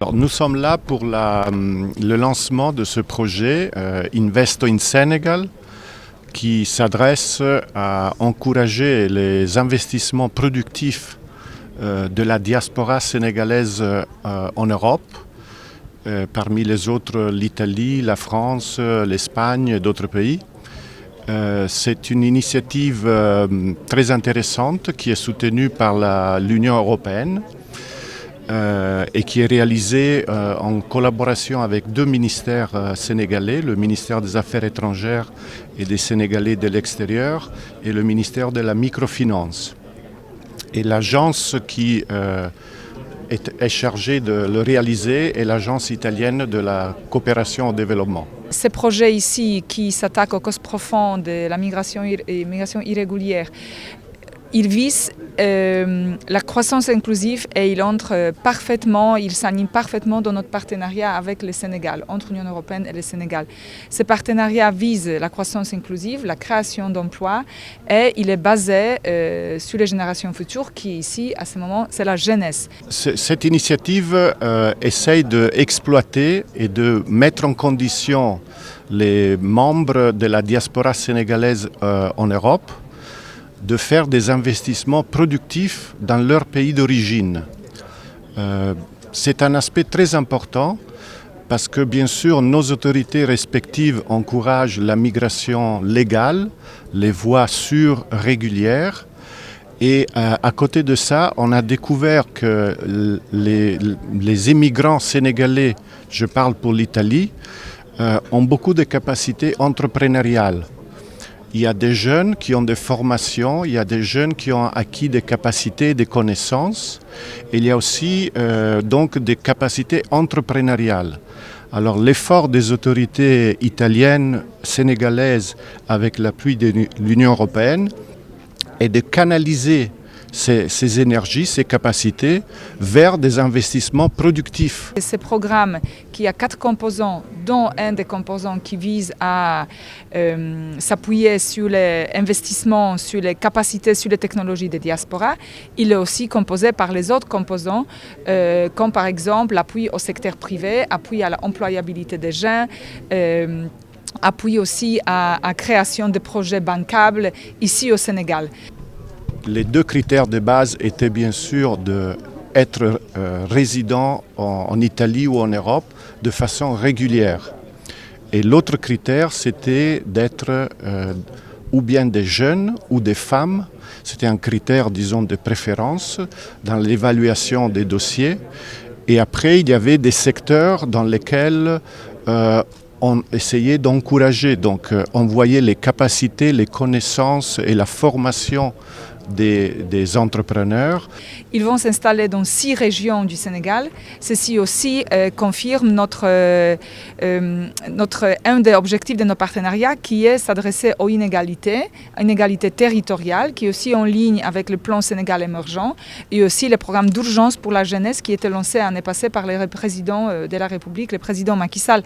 Alors, nous sommes là pour le lancement de ce projet Investo in Senegal, qui s'adresse à encourager les investissements productifs de la diaspora sénégalaise en Europe, parmi les autres l'Italie, la France, l'Espagne et d'autres pays. C'est une initiative très intéressante qui est soutenue par l'Union européenne et qui est réalisée en collaboration avec deux ministères sénégalais, le ministère des Affaires étrangères et des Sénégalais de l'extérieur et le ministère de la microfinance. Et l'agence qui est chargée de le réaliser est l'agence italienne de la coopération au développement. Ces projets ici qui s'attaquent aux causes profondes de la migration irrégulière, il vise la croissance inclusive et il s'anime parfaitement dans notre partenariat avec le Sénégal, entre l'Union européenne et le Sénégal. Ce partenariat vise la croissance inclusive, la création d'emplois et il est basé sur les générations futures qui ici, à ce moment, c'est la jeunesse. Cette initiative essaye d'exploiter et de mettre en condition les membres de la diaspora sénégalaise en Europe de faire des investissements productifs dans leur pays d'origine. C'est un aspect très important parce que bien sûr nos autorités respectives encouragent la migration légale, les voies sûres, régulières. Et à côté de ça, on a découvert que les immigrants sénégalais, je parle pour l'Italie, ont beaucoup de capacités entrepreneuriales. Il y a des jeunes qui ont des formations, il y a des jeunes qui ont acquis des capacités, des connaissances. Et il y a aussi donc des capacités entrepreneuriales. Alors l'effort des autorités italiennes, sénégalaises, avec l'appui de l'Union européenne, est de canaliser ces énergies, ces capacités vers des investissements productifs. Ce programme qui a 4 composants, dont un des composants qui vise à s'appuyer sur les investissements, sur les capacités, sur les technologies des diasporas, il est aussi composé par les autres composants, comme par exemple l'appui au secteur privé, appui à l'employabilité des jeunes, appui aussi à la création de projets bancables ici au Sénégal. Les deux critères de base étaient bien sûr d'être résident en Italie ou en Europe de façon régulière. Et l'autre critère, c'était d'être ou bien des jeunes ou des femmes. C'était un critère, disons, de préférence dans l'évaluation des dossiers. Et après, il y avait des secteurs dans lesquels on essayait d'encourager. Donc, on voyait les capacités, les connaissances et la formation des entrepreneurs. Ils vont s'installer dans 6 régions du Sénégal. Ceci aussi confirme un des objectifs de nos partenariats qui est s'adresser aux inégalités territoriales, qui est aussi en ligne avec le plan Sénégal émergent et aussi le programme d'urgence pour la jeunesse qui était lancé l'année passée par le président de la République, le président Macky Sall.